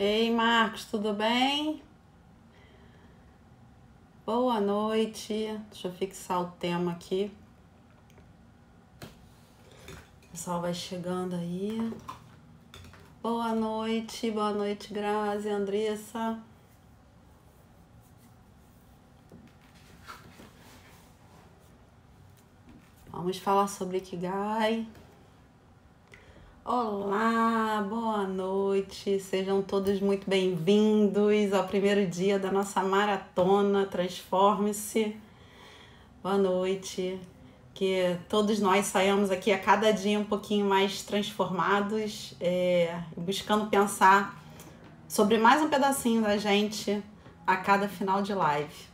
Ei, Marcos, tudo bem? Boa noite. Deixa eu fixar o tema aqui. O pessoal vai chegando aí. Boa noite, Grazi, Andressa. Vamos falar sobre Ikigai. Olá, boa noite, sejam todos muito bem-vindos ao primeiro dia da nossa maratona Transforme-se. Boa noite, que todos nós saiamos aqui a cada dia um pouquinho mais transformados, buscando pensar sobre mais um pedacinho da gente a cada final de live.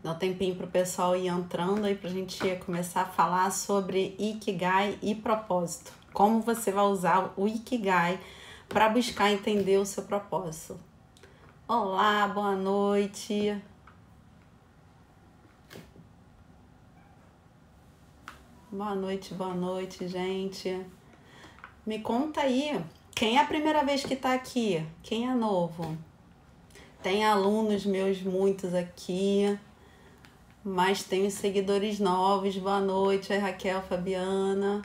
Dá um tempinho para o pessoal ir entrando aí para a gente começar a falar sobre Ikigai e propósito. Como você vai usar o Ikigai para buscar entender o seu propósito. Olá, boa noite. Boa noite, gente. Me conta aí, quem é a primeira vez que está aqui? Quem é novo? Tem alunos meus muitos aqui, mas tem os seguidores novos. Boa noite, a Raquel, Fabiana.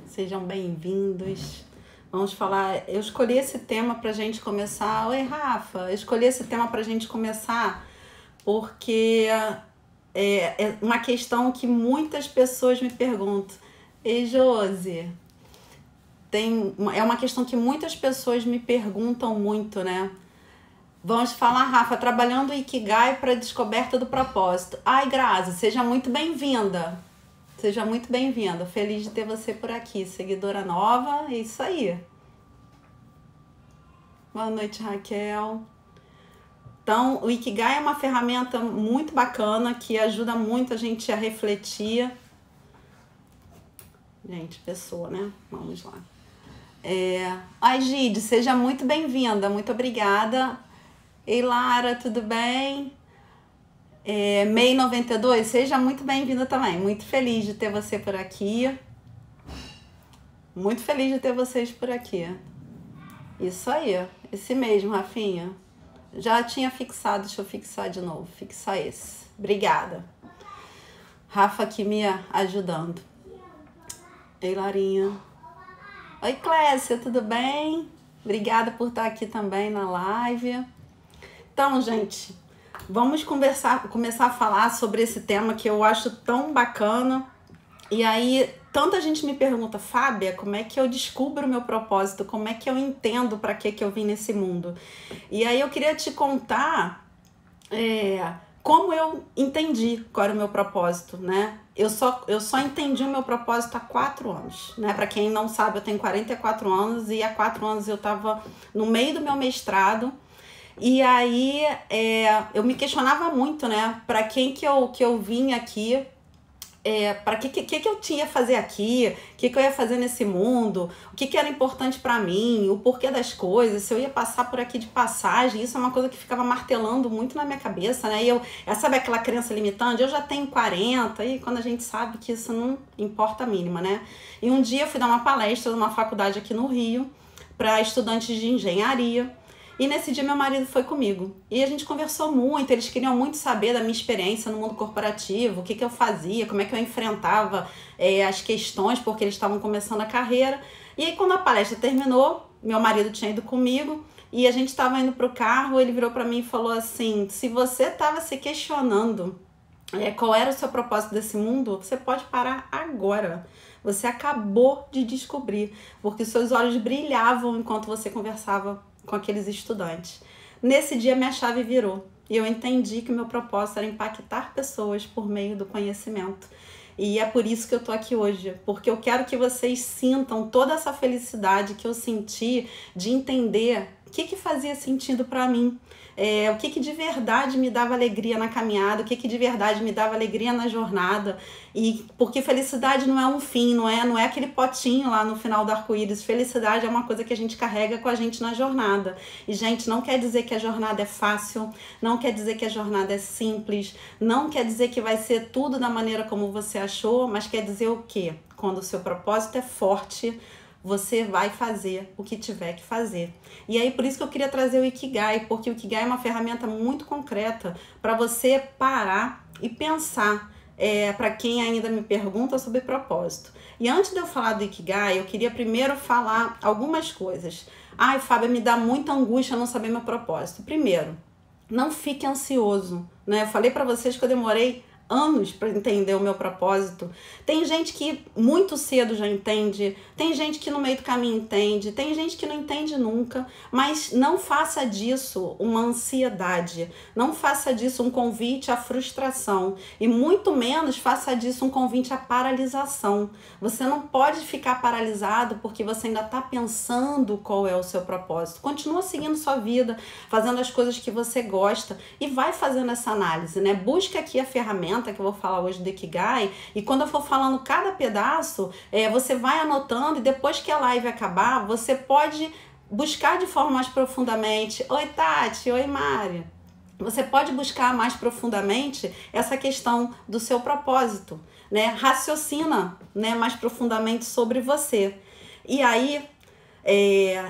Sejam bem-vindos. Vamos falar. Eu escolhi esse tema para a gente começar. Oi, Rafa. Eu escolhi esse tema para a gente começar porque é uma questão que muitas pessoas me perguntam. Ei, Josi, é uma questão que muitas pessoas me perguntam muito, né? Vamos falar, Rafa, trabalhando o Ikigai para a descoberta do propósito. Ai, Grazi, seja muito bem-vinda. Seja muito bem-vinda. Feliz de ter você por aqui. Seguidora nova, é isso aí. Boa noite, Raquel. Então, o Ikigai é uma ferramenta muito bacana que ajuda muito a gente a refletir. Gente, pessoa, né? Vamos lá. Ai, Gide, seja muito bem-vinda. Muito obrigada. Ei, Lara, tudo bem? Mei 92, seja muito bem-vinda também. Muito feliz de ter você por aqui. Muito feliz de ter vocês por aqui. Isso aí, esse mesmo, Rafinha. Já tinha fixado, deixa eu fixar de novo. Fixar esse. Obrigada. Rafa aqui me ajudando. Ei, Larinha. Oi, Clécia, tudo bem? Obrigada por estar aqui também na live. Então, gente, vamos começar a falar sobre esse tema que eu acho tão bacana. E aí, tanta gente me pergunta, Fábia, como é que eu descubro o meu propósito? Como é que eu entendo para que eu vim nesse mundo? E aí eu queria te contar como eu entendi qual era o meu propósito, né? Eu só entendi o meu propósito há 4 anos, né? Para quem não sabe, eu tenho 44 anos e há 4 anos eu estava no meio do meu mestrado. E aí eu me questionava muito, né? Para quem que eu vim aqui, para que eu tinha a fazer aqui, o que eu ia fazer nesse mundo, o que era importante para mim, o porquê das coisas, se eu ia passar por aqui de passagem. Isso é uma coisa que ficava martelando muito na minha cabeça, né? E sabe aquela crença limitante? Eu já tenho 40, e quando a gente sabe que isso não importa a mínima, né? E um dia eu fui dar uma palestra numa faculdade aqui no Rio para estudantes de engenharia. E nesse dia meu marido foi comigo. E a gente conversou muito, eles queriam muito saber da minha experiência no mundo corporativo, o que eu fazia, como é que eu enfrentava as questões, porque eles estavam começando a carreira. E aí quando a palestra terminou, meu marido tinha ido comigo e a gente estava indo para o carro, ele virou para mim e falou assim, se você estava se questionando qual era o seu propósito desse mundo, você pode parar agora. Você acabou de descobrir, porque seus olhos brilhavam enquanto você conversava com aqueles estudantes. Nesse dia minha chave virou e eu entendi que o meu propósito era impactar pessoas por meio do conhecimento. E é por isso que eu tô aqui hoje, porque eu quero que vocês sintam toda essa felicidade que eu senti de entender o que fazia sentido para mim. o que de verdade me dava alegria na caminhada, o que de verdade me dava alegria na jornada. E porque felicidade não é um fim, não é aquele potinho lá no final do arco-íris. Felicidade é uma coisa que a gente carrega com a gente na jornada. E, gente, não quer dizer que a jornada é fácil, não quer dizer que a jornada é simples, não quer dizer que vai ser tudo da maneira como você achou, mas quer dizer o quê? Quando o seu propósito é forte, você vai fazer o que tiver que fazer. E aí, por isso que eu queria trazer o Ikigai, porque o Ikigai é uma ferramenta muito concreta para você parar e pensar, para quem ainda me pergunta sobre propósito. E antes de eu falar do Ikigai, eu queria primeiro falar algumas coisas. Ai, Fábia, me dá muita angústia não saber meu propósito. Primeiro, não fique ansioso, né? Eu falei para vocês que eu demorei anos para entender o meu propósito. Tem gente que muito cedo já entende, tem gente que no meio do caminho entende, tem gente que não entende nunca, mas não faça disso uma ansiedade, não faça disso um convite à frustração e muito menos faça disso um convite à paralisação. Você não pode ficar paralisado porque você ainda está pensando qual é o seu propósito. Continua seguindo sua vida, fazendo as coisas que você gosta e vai fazendo essa análise, né? Busca aqui a ferramenta que eu vou falar hoje do Ikigai, e quando eu for falando cada pedaço, você vai anotando, e depois que a live acabar, você pode buscar de forma mais profundamente. Oi, Tati, oi, Mari. Você pode buscar mais profundamente essa questão do seu propósito, né? Raciocina, né, mais profundamente sobre você. E aí,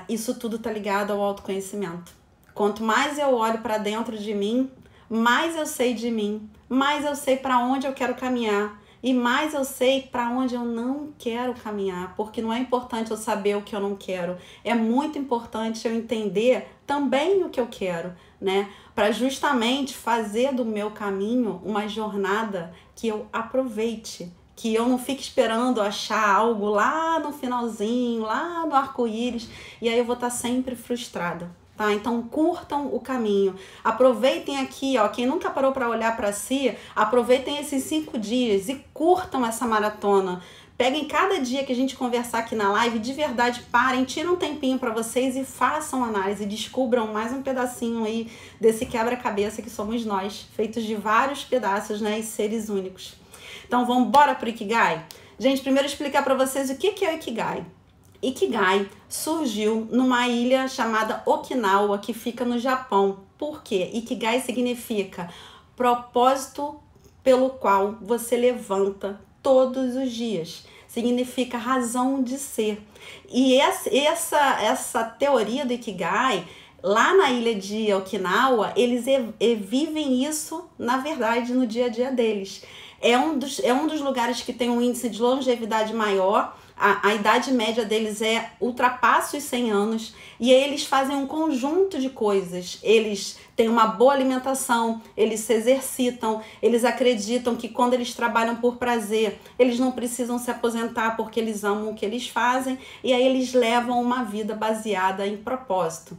isso tudo tá ligado ao autoconhecimento. Quanto mais eu olho para dentro de mim, mais eu sei de mim, mais eu sei para onde eu quero caminhar e mais eu sei para onde eu não quero caminhar, porque não é importante eu saber o que eu não quero, é muito importante eu entender também o que eu quero, né? Para justamente fazer do meu caminho uma jornada que eu aproveite, que eu não fique esperando achar algo lá no finalzinho, lá no arco-íris, e aí eu vou estar sempre frustrada. Tá? Então curtam o caminho, aproveitem aqui, ó, quem nunca parou para olhar para si, aproveitem esses 5 dias e curtam essa maratona. Peguem cada dia que a gente conversar aqui na live, de verdade parem, tirem um tempinho para vocês e façam análise, descubram mais um pedacinho aí desse quebra-cabeça que somos nós, feitos de vários pedaços, né, e seres únicos. Então vamos embora pro Ikigai? Gente, primeiro explicar para vocês o que é o Ikigai. Ikigai surgiu numa ilha chamada Okinawa, que fica no Japão. Por quê? Ikigai significa propósito pelo qual você levanta todos os dias. Significa razão de ser. E essa teoria do Ikigai, lá na ilha de Okinawa, eles vivem isso, na verdade, no dia a dia deles. É um dos lugares que tem um índice de longevidade maior. A idade média deles ultrapassa os 100 anos e aí eles fazem um conjunto de coisas. Eles têm uma boa alimentação, eles se exercitam, eles acreditam que quando eles trabalham por prazer, eles não precisam se aposentar porque eles amam o que eles fazem e aí eles levam uma vida baseada em propósito.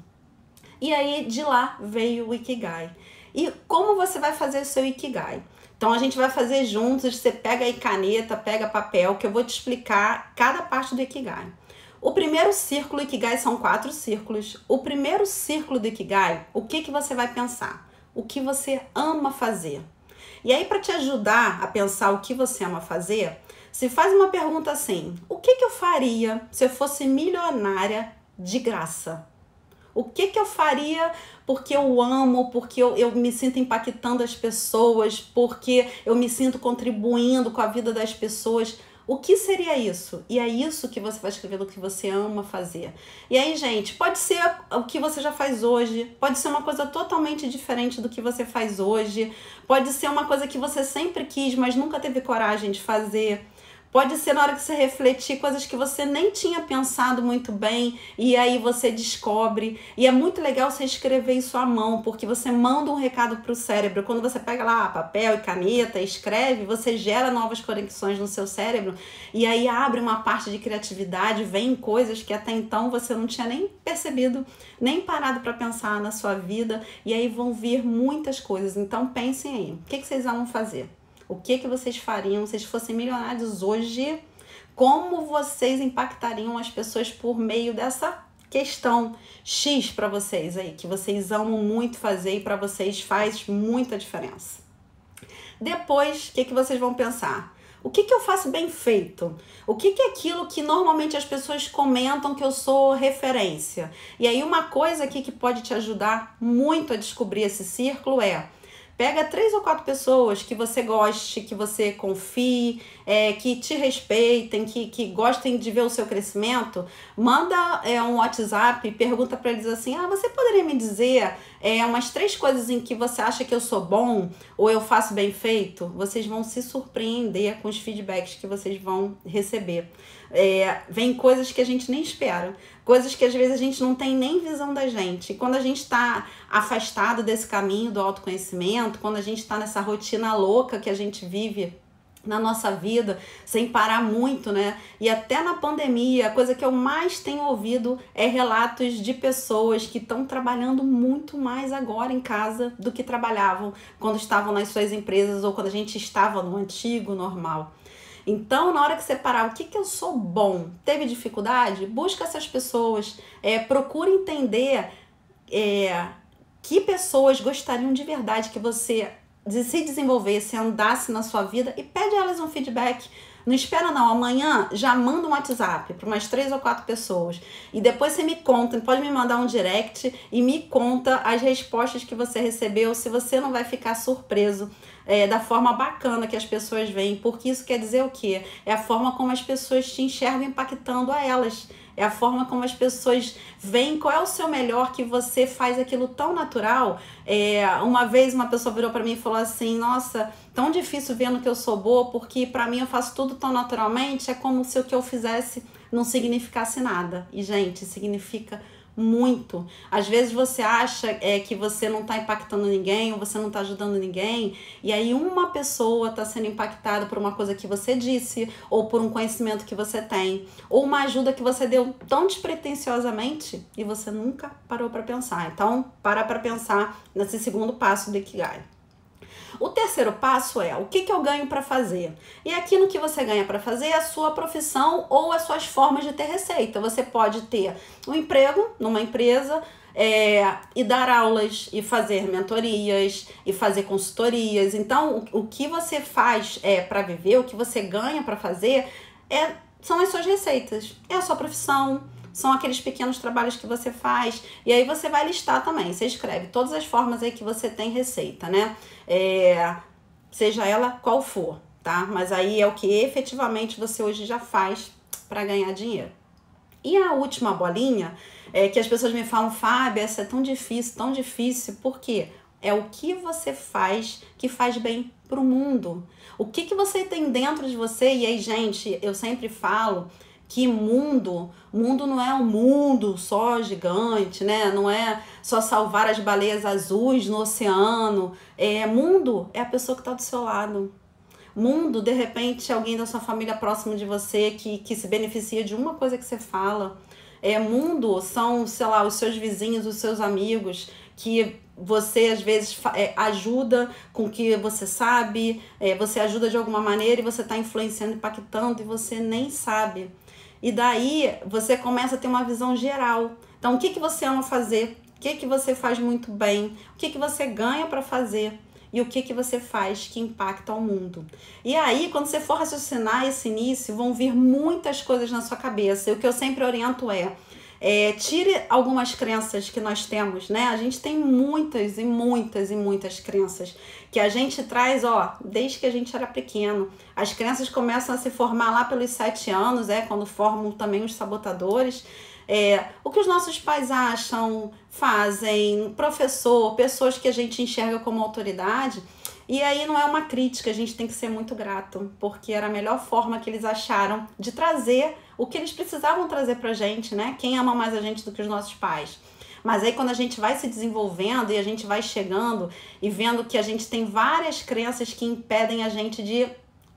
E aí de lá veio o Ikigai. E como você vai fazer o seu Ikigai? Então a gente vai fazer juntos, você pega aí caneta, pega papel, que eu vou te explicar cada parte do Ikigai. O primeiro círculo, Ikigai são 4 círculos. O primeiro círculo do Ikigai, o que você vai pensar? O que você ama fazer? E aí para te ajudar a pensar o que você ama fazer, se faz uma pergunta assim, o que eu faria se eu fosse milionária de graça? O que eu faria porque eu amo, porque eu me sinto impactando as pessoas, porque eu me sinto contribuindo com a vida das pessoas? O que seria isso? E é isso que você vai escrever do que você ama fazer. E aí, gente, pode ser o que você já faz hoje, pode ser uma coisa totalmente diferente do que você faz hoje, pode ser uma coisa que você sempre quis, mas nunca teve coragem de fazer. Pode ser na hora que você refletir coisas que você nem tinha pensado muito bem e aí você descobre. E é muito legal você escrever isso à mão, porque você manda um recado para o cérebro. Quando você pega lá papel e caneta e escreve, você gera novas conexões no seu cérebro e aí abre uma parte de criatividade, vem coisas que até então você não tinha nem percebido, nem parado para pensar na sua vida e aí vão vir muitas coisas. Então pensem aí, o que vocês vão fazer? O que vocês fariam se vocês fossem milionários hoje? Como vocês impactariam as pessoas por meio dessa questão X para vocês aí, que vocês amam muito fazer e para vocês faz muita diferença. Depois, o que vocês vão pensar? O que eu faço bem feito? O que é aquilo que normalmente as pessoas comentam que eu sou referência? E aí uma coisa aqui que pode te ajudar muito a descobrir esse círculo é: pega 3 ou 4 pessoas que você goste, que você confie, que te respeitem, que gostem de ver o seu crescimento. Manda um WhatsApp, pergunta para eles assim: você poderia me dizer umas 3 coisas em que você acha que eu sou bom ou eu faço bem feito? Vocês vão se surpreender com os feedbacks que vocês vão receber. Vem coisas que a gente nem espera, coisas que às vezes a gente não tem nem visão da gente. E quando a gente está afastado desse caminho do autoconhecimento, quando a gente está nessa rotina louca que a gente vive na nossa vida, sem parar muito, né? E até na pandemia, a coisa que eu mais tenho ouvido é relatos de pessoas que estão trabalhando muito mais agora em casa do que trabalhavam quando estavam nas suas empresas ou quando a gente estava no antigo normal. Então, na hora que você parar, o que eu sou bom? Teve dificuldade? Busca essas pessoas, procura entender que pessoas gostariam de verdade que você se desenvolvesse, andasse na sua vida, e pede a elas um feedback. Não espera não, amanhã já manda um WhatsApp para umas 3 ou 4 pessoas e depois você me conta, pode me mandar um direct e me conta as respostas que você recebeu, se você não vai ficar surpreso da forma bacana que as pessoas veem, porque isso quer dizer o quê? É a forma como as pessoas te enxergam impactando a elas. É a forma como as pessoas veem qual é o seu melhor, que você faz aquilo tão natural. Uma vez uma pessoa virou para mim e falou assim: nossa, tão difícil vendo que eu sou boa, porque para mim eu faço tudo tão naturalmente, é como se o que eu fizesse não significasse nada. E, gente, significa muito. Às vezes você acha que você não está impactando ninguém ou você não está ajudando ninguém, e aí uma pessoa está sendo impactada por uma coisa que você disse ou por um conhecimento que você tem ou uma ajuda que você deu tão despretensiosamente e você nunca parou para pensar. Então, para pensar nesse segundo passo do Ikigai. O terceiro passo é: o que eu ganho para fazer? E aquilo que você ganha para fazer é a sua profissão ou as suas formas de ter receita. Você pode ter um emprego numa empresa e dar aulas e fazer mentorias e fazer consultorias. Então, o que você faz para viver, o que você ganha para fazer são as suas receitas, é a sua profissão. São aqueles pequenos trabalhos que você faz. E aí você vai listar também. Você escreve todas as formas aí que você tem receita, né? Seja ela qual for, tá? Mas aí é o que efetivamente você hoje já faz para ganhar dinheiro. E a última bolinha que as pessoas me falam: Fábia, essa é tão difícil. Por quê? É o que você faz que faz bem pro mundo. O que você tem dentro de você? E aí, gente, eu sempre falo que mundo não é um mundo só gigante, né? Não é só salvar as baleias azuis no oceano. Mundo é a pessoa que está do seu lado. Mundo, de repente, alguém da sua família próximo de você que se beneficia de uma coisa que você fala. Mundo são, sei lá, os seus vizinhos, os seus amigos, que você às vezes ajuda com o que você sabe, você ajuda de alguma maneira e você está influenciando, impactando e você nem sabe. E daí você começa a ter uma visão geral. Então, o que você ama fazer? O que você faz muito bem? O que você ganha para fazer? E o que você faz que impacta o mundo? E aí, quando você for raciocinar esse início, vão vir muitas coisas na sua cabeça. E o que eu sempre oriento tire algumas crenças que nós temos, né? A gente tem muitas crenças que a gente traz, desde que a gente era pequeno. As crenças começam a se formar lá pelos 7 anos, quando formam também os sabotadores. O que os nossos pais acham, fazem, professor, pessoas que a gente enxerga como autoridade. E aí não é uma crítica, a gente tem que ser muito grato, porque era a melhor forma que eles acharam de trazer o que eles precisavam trazer pra gente, né? Quem ama mais a gente do que os nossos pais? Mas aí quando a gente vai se desenvolvendo e a gente vai chegando e vendo que a gente tem várias crenças que impedem a gente de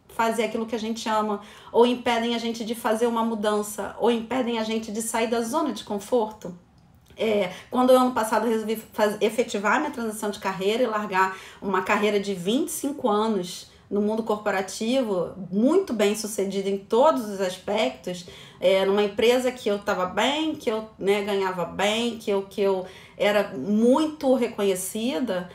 fazer aquilo que a gente ama, ou impedem a gente de fazer uma mudança, ou impedem a gente de sair da zona de conforto. Quando eu ano passado resolvi efetivar minha transição de carreira e largar uma carreira de 25 anos no mundo corporativo, muito bem sucedida em todos os aspectos, numa empresa que eu estava bem, que eu, né, ganhava bem, que eu era muito reconhecida,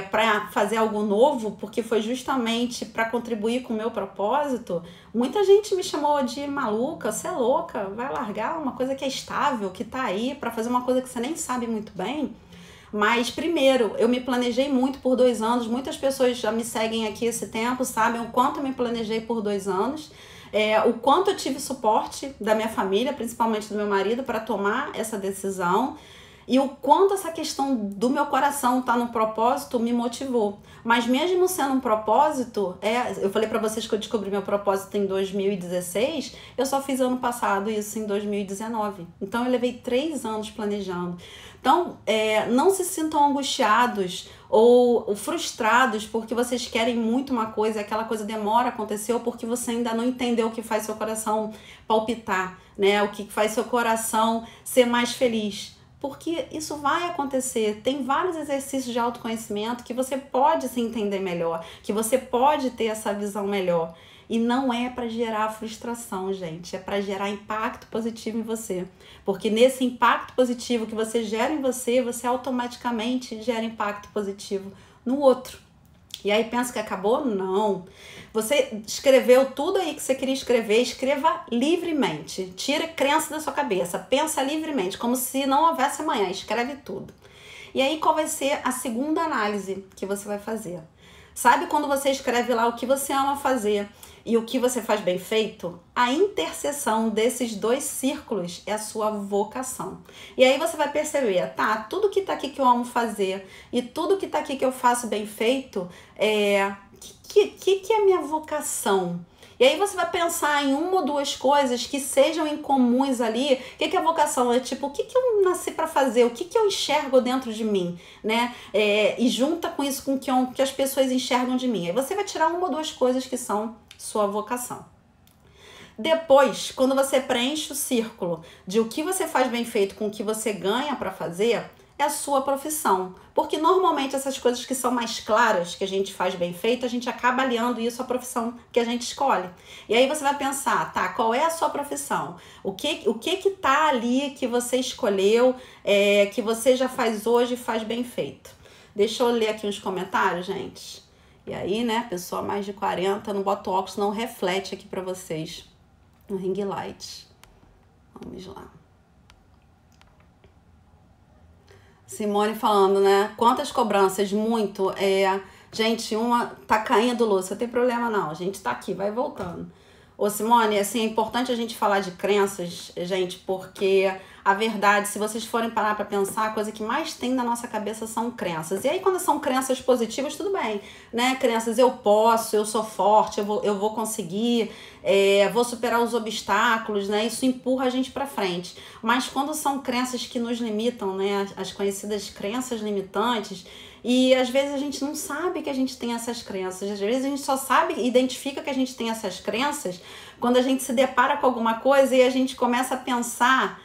para fazer algo novo, porque foi justamente para contribuir com o meu propósito. Muita gente me chamou de maluca, você é louca, vai largar uma coisa que é estável, que tá aí, para fazer uma coisa que você nem sabe muito bem. Mas primeiro, eu me planejei muito por 2 anos, muitas pessoas já me seguem aqui esse tempo, sabem o quanto eu me planejei por 2 anos, o quanto eu tive suporte da minha família, principalmente do meu marido, para tomar essa decisão. E o quanto essa questão do meu coração estar no propósito me motivou. Mas mesmo sendo um propósito, eu falei para vocês que eu descobri meu propósito em 2016, eu só fiz ano passado isso em 2019. Então eu levei 3 anos planejando. Então, não se sintam angustiados ou frustrados porque vocês querem muito uma coisa e aquela coisa demora a acontecer, ou porque você ainda não entendeu o que faz seu coração palpitar, né? O que faz seu coração ser mais feliz. Porque isso vai acontecer. Tem vários exercícios de autoconhecimento que você pode se entender melhor, que você pode ter essa visão melhor. E não é para gerar frustração, gente. É para gerar impacto positivo em você. Porque nesse impacto positivo que você gera em você, você automaticamente gera impacto positivo no outro. E aí pensa que acabou? Não. Você escreveu tudo aí que você queria escrever, escreva livremente. Tira crença da sua cabeça, pensa livremente, como se não houvesse amanhã, escreve tudo. E aí qual vai ser a segunda análise que você vai fazer? Sabe quando você escreve lá o que você ama fazer e o que você faz bem feito? A interseção desses 2 círculos é a sua vocação. E aí você vai perceber, tá, tudo que tá aqui que eu amo fazer e tudo que tá aqui que eu faço bem feito, que é minha vocação? E aí você vai pensar em 1 ou 2 coisas que sejam incomuns ali. O que é vocação? É tipo, o que eu nasci para fazer? O que eu enxergo dentro de mim, né? E junta com isso com o que as pessoas enxergam de mim. Aí você vai tirar 1 ou 2 coisas que são sua vocação. Depois, quando você preenche o círculo de o que você faz bem feito com o que você ganha para fazer, é a sua profissão. Porque normalmente essas coisas que são mais claras, que a gente faz bem feito, a gente acaba aliando isso à profissão que a gente escolhe. E aí você vai pensar, tá, qual é a sua profissão? O que tá ali que você escolheu, que você já faz hoje e faz bem feito? Deixa eu ler aqui uns comentários, gente. E aí, né, pessoa mais de 40, não bota óculos, não reflete aqui pra vocês no ring light. Vamos lá. Simone falando, né? Quantas cobranças? Muito. Gente, uma tá caindo, Lúcia, não tem problema não. A gente tá aqui, vai voltando. Ô Simone, assim, é importante a gente falar de crenças, gente, porque a verdade, se vocês forem parar pra pensar, a coisa que mais tem na nossa cabeça são crenças. E aí, quando são crenças positivas, tudo bem, né? Crenças, eu posso, eu sou forte, eu vou conseguir, vou superar os obstáculos, né? Isso empurra a gente pra frente. Mas quando são crenças que nos limitam, né? As conhecidas crenças limitantes, e às vezes a gente não sabe que a gente tem essas crenças. Às vezes a gente só identifica que a gente tem essas crenças quando a gente se depara com alguma coisa e a gente começa a pensar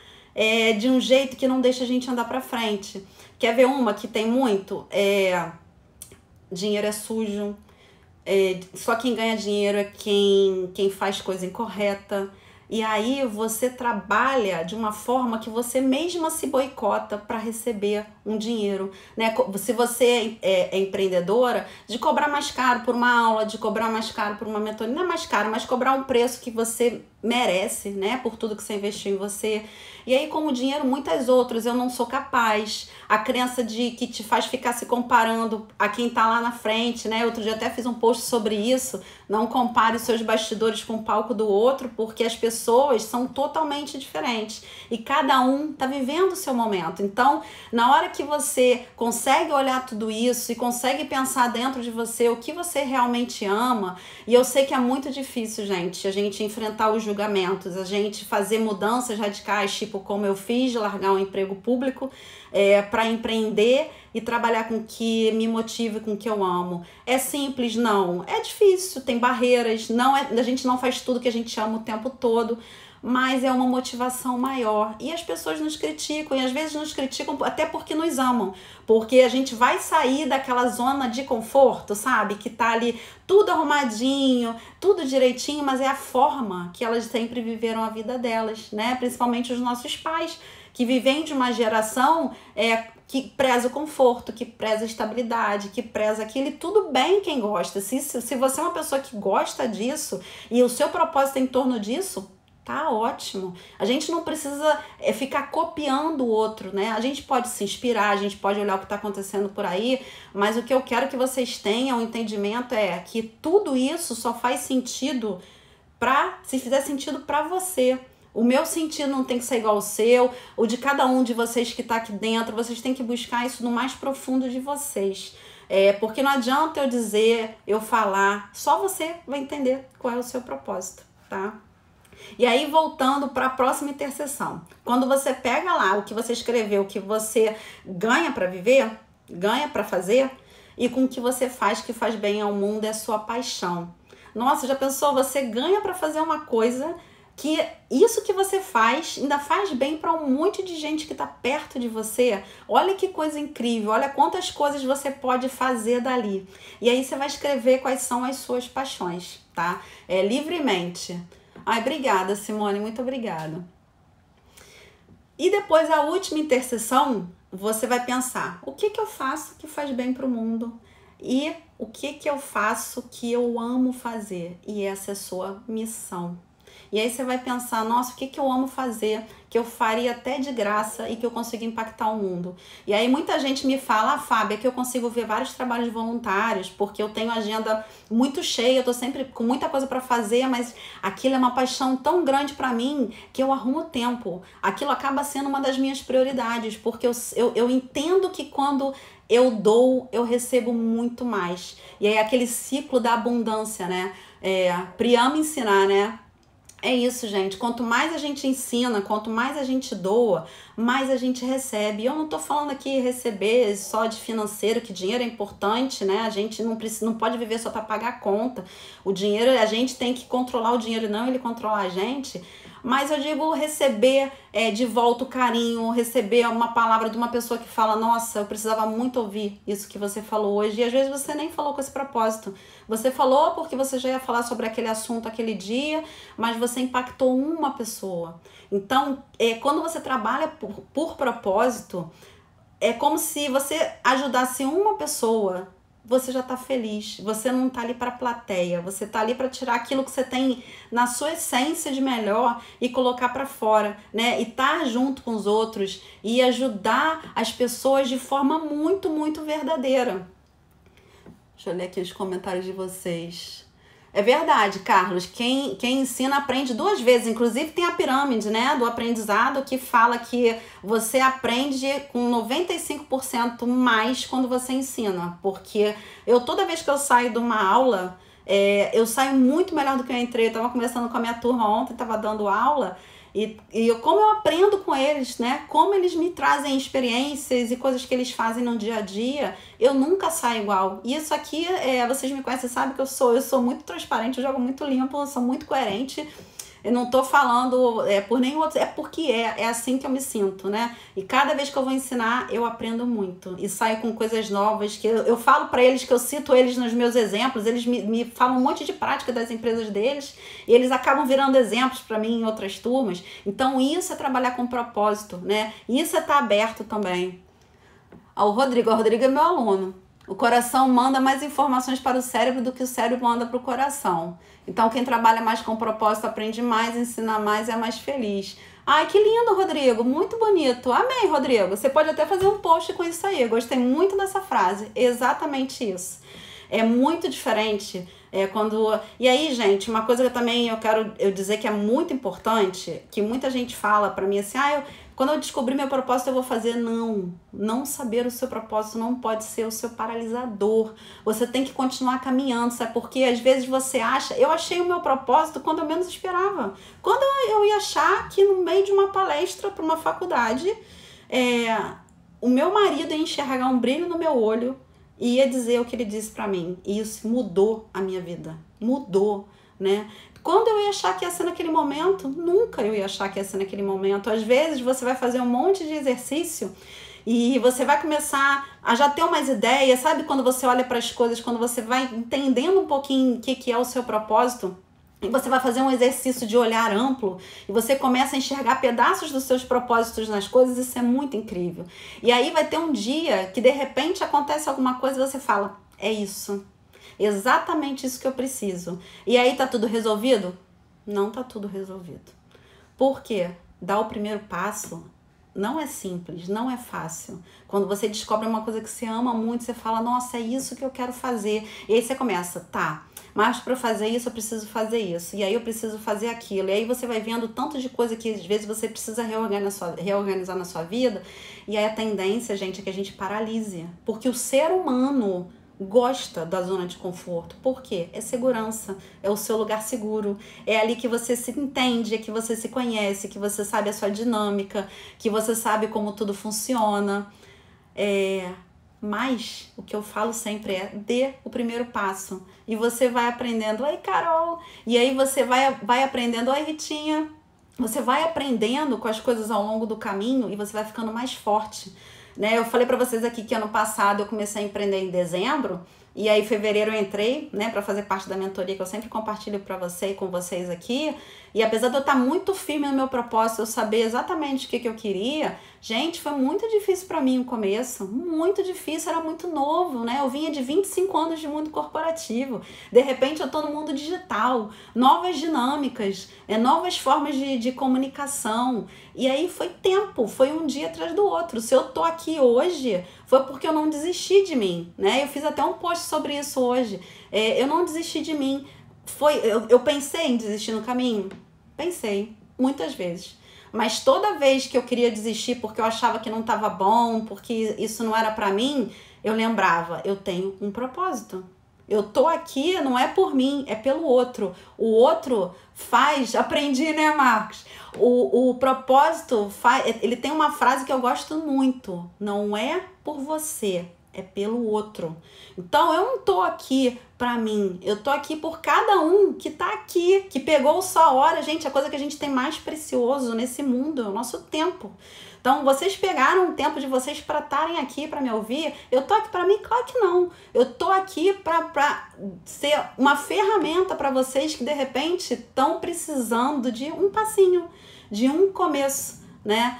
de um jeito que não deixa a gente andar pra frente. Quer ver uma que tem muito? Dinheiro é sujo. Só quem ganha dinheiro é quem faz coisa incorreta. E aí você trabalha de uma forma que você mesma se boicota para receber um dinheiro, né? Se você é empreendedora, de cobrar mais caro por uma aula, de cobrar mais caro por uma mentoria, não é mais caro, mas cobrar um preço que você merece, né? Por tudo que você investiu em você. E aí, com o dinheiro, muitas outras, eu não sou capaz. A crença de que te faz ficar se comparando a quem tá lá na frente, né? Outro dia até fiz um post sobre isso. Não compare os seus bastidores com o palco do outro, porque as pessoas são totalmente diferentes. E cada um tá vivendo o seu momento. Então, na hora que você consegue olhar tudo isso e consegue pensar dentro de você o que você realmente ama, e eu sei que é muito difícil, gente, a gente enfrentar os julgamentos, a gente fazer mudanças radicais, tipo como eu fiz, de largar um emprego público para empreender e trabalhar com o que me motiva, com o que eu amo. É simples? Não. É difícil, tem barreiras, a gente não faz tudo que a gente ama o tempo todo, mas é uma motivação maior. E as pessoas nos criticam, e às vezes nos criticam até porque nos amam, porque a gente vai sair daquela zona de conforto, sabe? Que tá ali tudo arrumadinho, tudo direitinho, mas é a forma que elas sempre viveram a vida delas, né? Principalmente os nossos pais, que vivem de uma geração que preza o conforto, que preza a estabilidade, que preza aquilo, e tudo bem quem gosta. Se você é uma pessoa que gosta disso e o seu propósito é em torno disso, tá ótimo. A gente não precisa ficar copiando o outro, né? A gente pode se inspirar, a gente pode olhar o que está acontecendo por aí, mas o que eu quero que vocês tenham um entendimento é que tudo isso só faz sentido se fizer sentido para você. O meu sentido não tem que ser igual ao seu, o de cada um de vocês que está aqui dentro. Vocês têm que buscar isso no mais profundo de vocês. Porque não adianta eu dizer, eu falar, só você vai entender qual é o seu propósito, tá? E aí, voltando para a próxima intercessão. Quando você pega lá o que você escreveu, o que você ganha para viver, ganha para fazer, e com o que você faz que faz bem ao mundo é a sua paixão. Nossa, já pensou? Você ganha para fazer uma coisa que isso que você faz ainda faz bem para um monte de gente que está perto de você. Olha que coisa incrível, olha quantas coisas você pode fazer dali. E aí você vai escrever quais são as suas paixões, tá? Livremente. Ai, obrigada, Simone, muito obrigada. E depois a última intercessão, você vai pensar, o que eu faço que faz bem para o mundo? E o que eu faço que eu amo fazer? E essa é a sua missão. E aí você vai pensar, nossa, o que eu amo fazer, que eu faria até de graça e que eu consigo impactar o mundo. E aí muita gente me fala, Fábia, que eu consigo ver vários trabalhos voluntários, porque eu tenho agenda muito cheia, eu tô sempre com muita coisa para fazer, mas aquilo é uma paixão tão grande para mim que eu arrumo tempo. Aquilo acaba sendo uma das minhas prioridades, porque eu entendo que quando eu dou, eu recebo muito mais. E aí aquele ciclo da abundância, né? Priamo ensinar, né? É isso, gente. Quanto mais a gente ensina, quanto mais a gente doa, mais a gente recebe. E eu não tô falando aqui receber só de financeiro, que dinheiro é importante, né? A gente não pode viver só para pagar a conta. O dinheiro, a gente tem que controlar o dinheiro, não ele controlar a gente. Mas eu digo receber de volta o carinho, receber uma palavra de uma pessoa que fala, nossa, eu precisava muito ouvir isso que você falou hoje. E às vezes você nem falou com esse propósito. Você falou porque você já ia falar sobre aquele assunto aquele dia, mas você impactou uma pessoa. Então, quando você trabalha por propósito, é como se você ajudasse uma pessoa. Você já tá feliz, você não tá ali para plateia, você tá ali para tirar aquilo que você tem na sua essência de melhor e colocar para fora, né? E tá junto com os outros e ajudar as pessoas de forma muito, muito verdadeira. Deixa eu ler aqui os comentários de vocês. É verdade, Carlos, quem ensina aprende duas vezes, inclusive tem a pirâmide, né, do aprendizado que fala que você aprende com 95% mais quando você ensina, porque toda vez que eu saio de uma aula, eu saio muito melhor do que eu entrei. Eu tava conversando com a minha turma ontem, tava dando aula, como eu aprendo com eles, né? Como eles me trazem experiências e coisas que eles fazem no dia a dia, eu nunca saio igual. E isso aqui, vocês me conhecem, sabem que eu sou muito transparente, eu jogo muito limpo, eu sou muito coerente. Eu não tô falando por nenhum outro, é porque é assim que eu me sinto, né? E cada vez que eu vou ensinar, eu aprendo muito. E saio com coisas novas, que eu falo para eles, que eu cito eles nos meus exemplos, eles me falam um monte de prática das empresas deles, e eles acabam virando exemplos para mim em outras turmas. Então isso é trabalhar com propósito, né? Isso é estar aberto também. O Rodrigo é meu aluno. O coração manda mais informações para o cérebro do que o cérebro manda para o coração. Então, quem trabalha mais com propósito aprende mais, ensina mais e é mais feliz. Ai, que lindo, Rodrigo. Muito bonito. Amei, Rodrigo. Você pode até fazer um post com isso aí. Eu gostei muito dessa frase. Exatamente isso. É muito diferente E aí, gente, uma coisa que eu quero dizer que é muito importante, que muita gente fala pra mim assim, quando eu descobrir meu propósito eu vou fazer. Não saber o seu propósito não pode ser o seu paralisador. Você tem que continuar caminhando, sabe? Porque às vezes você acha, eu achei o meu propósito quando eu menos esperava. Quando eu ia achar que no meio de uma palestra para uma faculdade, o meu marido ia enxergar um brilho no meu olho e ia dizer o que ele disse pra mim. E isso mudou a minha vida. Mudou. né? Quando eu ia achar que ia ser naquele momento? Nunca eu ia achar que ia ser naquele momento. Às vezes você vai fazer um monte de exercício e você vai começar a já ter umas ideias, sabe? Quando você olha para as coisas, quando você vai entendendo um pouquinho o que é o seu propósito, e você vai fazer um exercício de olhar amplo e você começa a enxergar pedaços dos seus propósitos nas coisas, isso é muito incrível. E aí vai ter um dia que de repente acontece alguma coisa e você fala, é isso, exatamente isso que eu preciso. E aí tá tudo resolvido? Não tá tudo resolvido. Por quê? Dar o primeiro passo não é simples, não é fácil. Quando você descobre uma coisa que você ama muito, você fala, nossa, é isso que eu quero fazer. E aí você começa, tá, mas para fazer isso eu preciso fazer isso, e aí eu preciso fazer aquilo, e aí você vai vendo tanto de coisa que às vezes você precisa reorganizar na sua vida, e aí a tendência, gente, é que a gente paralise, porque o ser humano gosta da zona de conforto. Por quê? É segurança, é o seu lugar seguro, é ali que você se entende, é que você se conhece, que você sabe a sua dinâmica, que você sabe como tudo funciona. Mas o que eu falo sempre é, dê o primeiro passo. E você vai aprendendo, oi Carol, e aí você vai aprendendo, oi Ritinha. Você vai aprendendo com as coisas ao longo do caminho e você vai ficando mais forte, né? Eu falei para vocês aqui que ano passado eu comecei a empreender em dezembro, e aí em fevereiro eu entrei, né, para fazer parte da mentoria que eu sempre compartilho para você e com vocês aqui. E apesar de eu estar muito firme no meu propósito, eu saber exatamente o que eu queria, gente, foi muito difícil para mim no começo, muito difícil, era muito novo, né? Eu vinha de 25 anos de mundo corporativo, de repente eu tô no mundo digital, novas dinâmicas, novas formas de comunicação, e aí foi tempo, foi um dia atrás do outro. Se eu tô aqui hoje, foi porque eu não desisti de mim, né? Eu fiz até um post sobre isso hoje, eu não desisti de mim. Eu pensei em desistir no caminho? Pensei, muitas vezes. Mas toda vez que eu queria desistir porque eu achava que não estava bom, porque isso não era pra mim, eu lembrava, eu tenho um propósito. Eu tô aqui, não é por mim, é pelo outro. O outro faz, aprendi, né, Marcos? O propósito faz, ele tem uma frase que eu gosto muito, não é por você, é pelo outro. Então eu não tô aqui pra mim, eu tô aqui por cada um que tá aqui, que pegou sua hora. Gente, a coisa que a gente tem mais precioso nesse mundo é o nosso tempo. Então vocês pegaram o tempo de vocês para estarem aqui para me ouvir. Eu tô aqui para mim? Claro que não. Eu tô aqui para ser uma ferramenta para vocês que de repente estão precisando de um passinho, de um começo, né?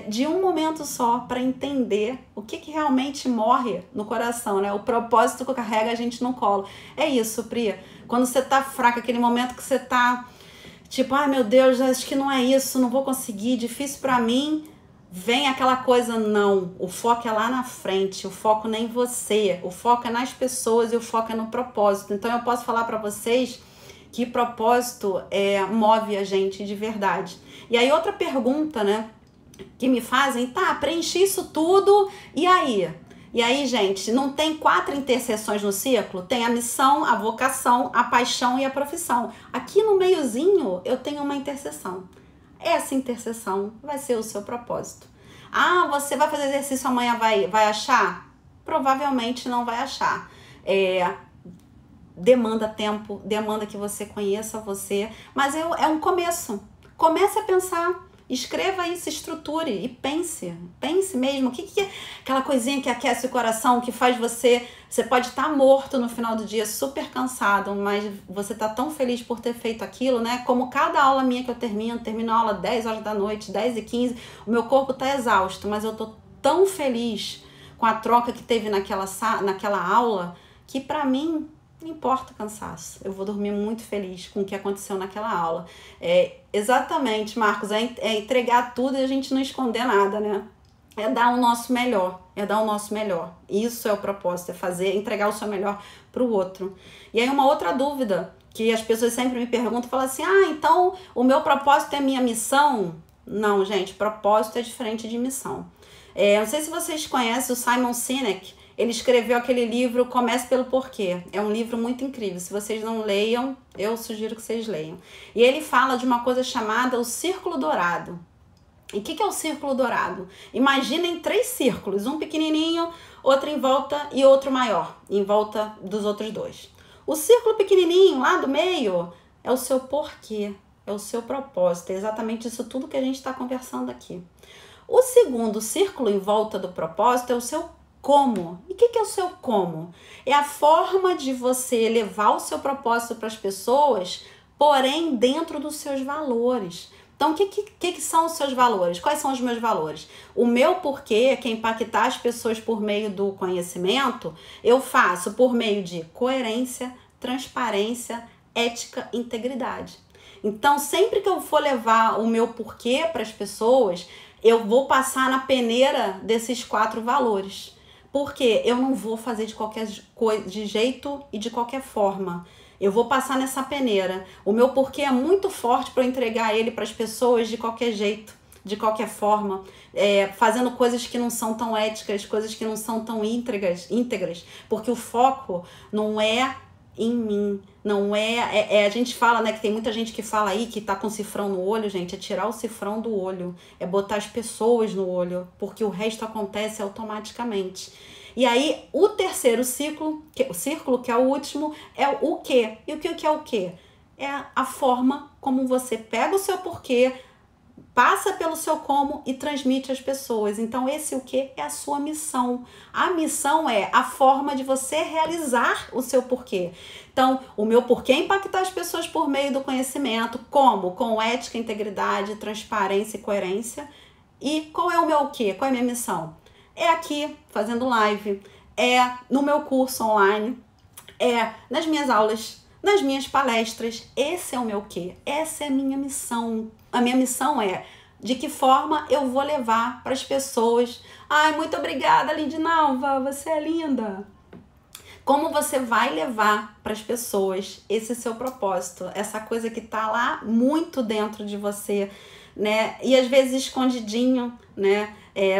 De um momento só para entender o que realmente morre no coração, né? O propósito que carrega a gente no colo. É isso, Pri. Quando você tá fraca, aquele momento que você tá tipo, ai meu Deus, acho que não é isso, não vou conseguir, difícil para mim, vem aquela coisa, não. O foco é lá na frente, o foco não é em você, o foco é nas pessoas e o foco é no propósito. Então eu posso falar para vocês que propósito move a gente de verdade. E aí outra pergunta, né, que me fazem, tá, preenchi isso tudo, e aí? E aí, gente, não tem 4 interseções no ciclo? Tem a missão, a vocação, a paixão e a profissão. Aqui no meiozinho eu tenho uma interseção. Essa interseção vai ser o seu propósito. Ah, você vai fazer exercício amanhã, vai achar? Provavelmente não vai achar. Demanda tempo, demanda que você conheça você, mas é um começo. Comece a pensar, escreva isso, estruture e pense mesmo. O que é aquela coisinha que aquece o coração, que faz você pode estar morto no final do dia, super cansado, mas você tá tão feliz por ter feito aquilo, né? Como cada aula minha que eu termino a aula 10 horas da noite, 10h15, o meu corpo tá exausto, mas eu tô tão feliz com a troca que teve naquela aula, que pra mim não importa o cansaço, eu vou dormir muito feliz com o que aconteceu naquela aula. Exatamente, Marcos, é entregar tudo e a gente não esconder nada, né? É dar o nosso melhor, Isso é o propósito, entregar o seu melhor para o outro. E aí uma outra dúvida que as pessoas sempre me perguntam, falam assim, então o meu propósito é minha missão? Não, gente, propósito é diferente de missão. Não sei se vocês conhecem o Simon Sinek. Ele escreveu aquele livro Comece pelo Porquê. É um livro muito incrível. Se vocês não leiam, eu sugiro que vocês leiam. E ele fala de uma coisa chamada o Círculo Dourado. E o que é o Círculo Dourado? Imaginem 3 círculos, um pequenininho, outro em volta e outro maior, em volta dos outros 2. O círculo pequenininho lá do meio é o seu porquê, é o seu propósito, é exatamente isso tudo que a gente está conversando aqui. O segundo círculo em volta do propósito é o seu como. E o que é o seu como? É a forma de você levar o seu propósito para as pessoas, porém dentro dos seus valores. Então, o que são os seus valores? Quais são os meus valores? O meu porquê, que é impactar as pessoas por meio do conhecimento, eu faço por meio de coerência, transparência, ética, integridade. Então, sempre que eu for levar o meu porquê para as pessoas, eu vou passar na peneira desses 4 valores. Porque eu não vou fazer de qualquer de jeito e de qualquer forma. Eu vou passar nessa peneira. O meu porquê é muito forte para eu entregar ele para as pessoas de qualquer jeito, de qualquer forma, fazendo coisas que não são tão éticas, coisas que não são tão íntegras, porque o foco não é em mim, não a gente fala, né, que tem muita gente que fala aí que tá com cifrão no olho, gente, é tirar o cifrão do olho, é botar as pessoas no olho, porque o resto acontece automaticamente. E aí, o terceiro círculo, que é o último, é o quê? E o que é o quê? É a forma como você pega o seu porquê, passa pelo seu como e transmite às pessoas. Então, esse o que é a sua missão. A missão é a forma de você realizar o seu porquê. Então, o meu porquê é impactar as pessoas por meio do conhecimento. Como? Com ética, integridade, transparência e coerência. E qual é o meu o quê? Qual é a minha missão? É aqui, fazendo live, é no meu curso online, é nas minhas aulas, nas minhas palestras. Esse é o meu quê? Essa é a minha missão. A minha missão é de que forma eu vou levar para as pessoas. Ai, muito obrigada, Lindinalva, você é linda. Como você vai levar para as pessoas esse seu propósito, essa coisa que está lá muito dentro de você, né? E às vezes escondidinho, né?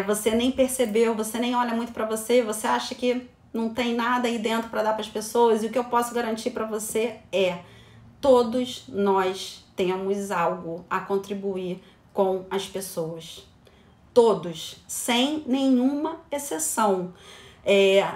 Você nem percebeu, você nem olha muito para você, você acha que não tem nada aí dentro para dar para as pessoas. E o que eu posso garantir para você é: todos nós temos algo a contribuir com as pessoas. Todos, sem nenhuma exceção.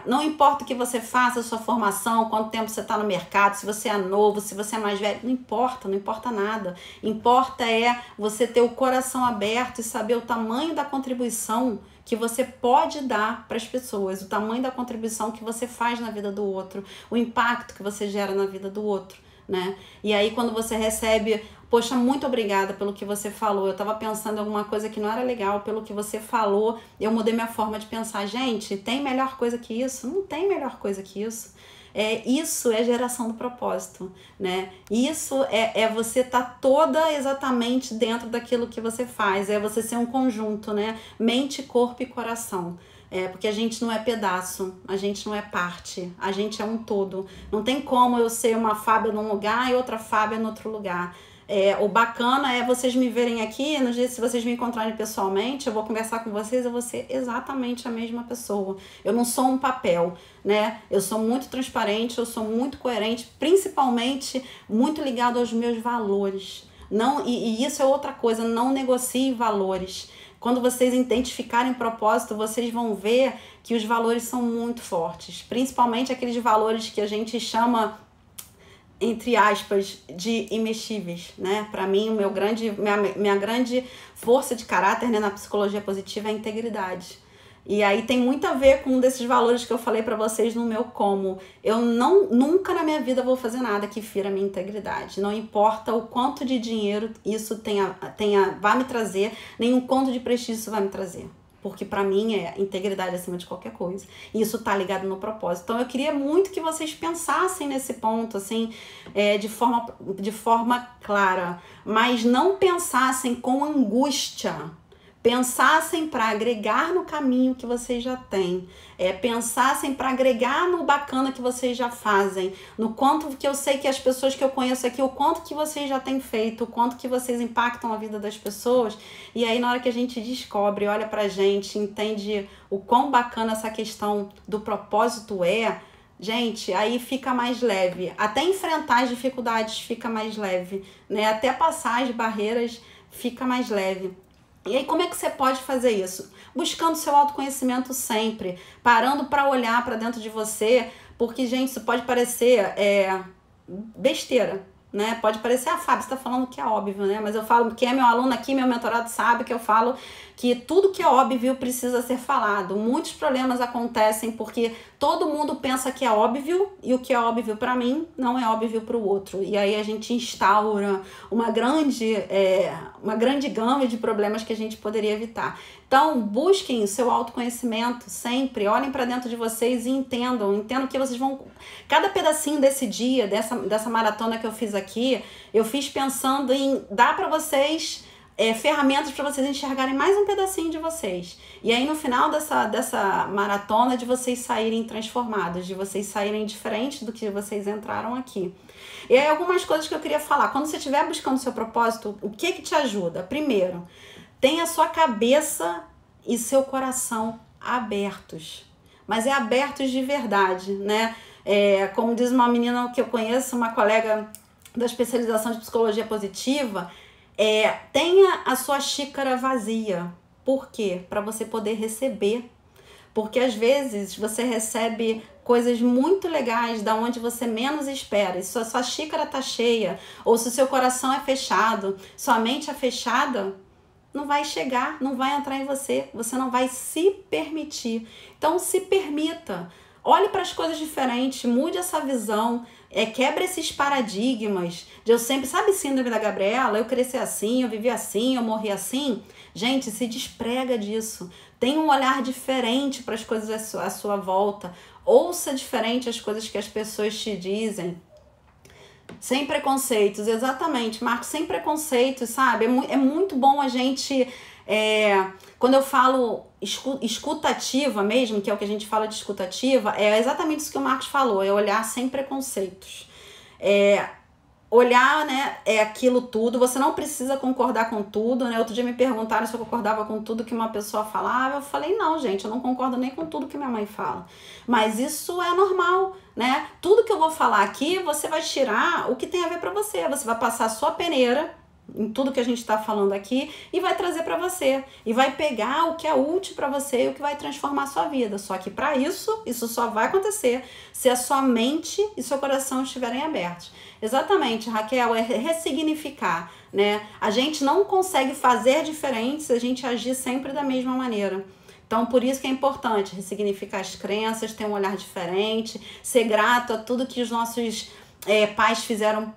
Não importa o que você faça, a sua formação, quanto tempo você está no mercado, se você é novo, se você é mais velho, não importa nada. Importa é você ter o coração aberto e saber o tamanho da contribuição que você pode dar para as pessoas, o tamanho da contribuição que você faz na vida do outro, o impacto que você gera na vida do outro, né? E aí quando você recebe, poxa, muito obrigada pelo que você falou, eu estava pensando em alguma coisa que não era legal, pelo que você falou, eu mudei minha forma de pensar. Gente, tem melhor coisa que isso? Não tem melhor coisa que isso. Isso é geração do propósito, né? Isso é você estar toda exatamente dentro daquilo que você faz, é você ser um conjunto, né? Mente, corpo e coração. Porque a gente não é pedaço, a gente não é parte, a gente é um todo. Não tem como eu ser uma Fábia num lugar e outra Fábia no outro lugar. O bacana é vocês me verem aqui, no dia se vocês me encontrarem pessoalmente, eu vou conversar com vocês, eu vou ser exatamente a mesma pessoa. Eu não sou um papel, né? Eu sou muito transparente, eu sou muito coerente, principalmente muito ligado aos meus valores. Não, e isso é outra coisa, não negocie valores. Quando vocês identificarem propósito, vocês vão ver que os valores são muito fortes, principalmente aqueles valores que a gente chama, entre aspas, de imexíveis, né? Para mim, minha grande força de caráter, né, na psicologia positiva é a integridade. E aí tem muito a ver com um desses valores que eu falei para vocês no meu como. Eu nunca na minha vida vou fazer nada que fira a minha integridade. Não importa o quanto de dinheiro isso vai me trazer, nem o quanto de prestígio isso vai me trazer. Porque para mim é integridade acima de qualquer coisa. E isso tá ligado no propósito. Então eu queria muito que vocês pensassem nesse ponto, assim, de forma clara. Mas não pensassem com angústia. Pensassem para agregar no caminho que vocês já têm. Pensassem para agregar no bacana que vocês já fazem. No quanto que eu sei que as pessoas que eu conheço aqui, o quanto que vocês já têm feito, o quanto que vocês impactam a vida das pessoas. E aí na hora que a gente descobre, olha pra gente, entende o quão bacana essa questão do propósito gente, aí fica mais leve. Até enfrentar as dificuldades fica mais leve, né? Até passar as barreiras fica mais leve. E aí como é que você pode fazer isso? Buscando seu autoconhecimento sempre, parando para olhar para dentro de você, porque, gente, isso pode parecer besteira, né? Pode parecer, Fábio, você tá falando que é óbvio, né? Mas eu falo, quem é meu aluno aqui, meu mentorado sabe que eu falo que tudo que é óbvio precisa ser falado. Muitos problemas acontecem porque todo mundo pensa que é óbvio e o que é óbvio para mim não é óbvio para o outro. E aí a gente instaura uma grande gama de problemas que a gente poderia evitar. Então, busquem o seu autoconhecimento sempre, olhem para dentro de vocês e entendam que vocês vão... Cada pedacinho desse dia, dessa maratona que eu fiz aqui, eu fiz pensando em dar para vocês... ferramentas para vocês enxergarem mais um pedacinho de vocês. E aí no final dessa maratona de vocês saírem transformados, de vocês saírem diferentes do que vocês entraram aqui. E aí algumas coisas que eu queria falar. Quando você estiver buscando o seu propósito, o que te ajuda? Primeiro, tenha sua cabeça e seu coração abertos. Mas é abertos de verdade, né? Como diz uma menina que eu conheço, uma colega da especialização de psicologia positiva, tenha a sua xícara vazia. Por quê? Para você poder receber. Porque às vezes você recebe coisas muito legais da onde você menos espera. E se a sua xícara tá cheia, ou se o seu coração é fechado, sua mente é fechada, não vai chegar, não vai entrar em você. Você não vai se permitir. Então se permita. Olhe para as coisas diferentes, mude essa visão, quebra esses paradigmas de eu sempre, sabe, síndrome da Gabriela, eu cresci assim, eu vivi assim, eu morri assim. Gente, se desprega disso. Tenha um olhar diferente para as coisas à sua volta. Ouça diferente as coisas que as pessoas te dizem. Sem preconceitos, exatamente, Marcos, sem preconceitos, sabe? É muito bom a gente... quando eu falo escutativa mesmo, que é o que a gente fala de escutativa, é exatamente isso que o Marcos falou, é olhar sem preconceitos. Olhar, né, aquilo tudo, você não precisa concordar com tudo, né? Outro dia me perguntaram se eu concordava com tudo que uma pessoa falava, eu falei, não, gente, eu não concordo nem com tudo que minha mãe fala. Mas isso é normal, né? Tudo que eu vou falar aqui, você vai tirar o que tem a ver pra você, você vai passar a sua peneira em tudo que a gente está falando aqui e vai trazer para você e vai pegar o que é útil para você e o que vai transformar a sua vida. Só que para isso só vai acontecer se a sua mente e seu coração estiverem abertos. Exatamente, Raquel, é ressignificar, né? A gente não consegue fazer diferente se a gente agir sempre da mesma maneira. Então, por isso que é importante ressignificar as crenças, ter um olhar diferente, ser grato a tudo que os nossos pais fizeram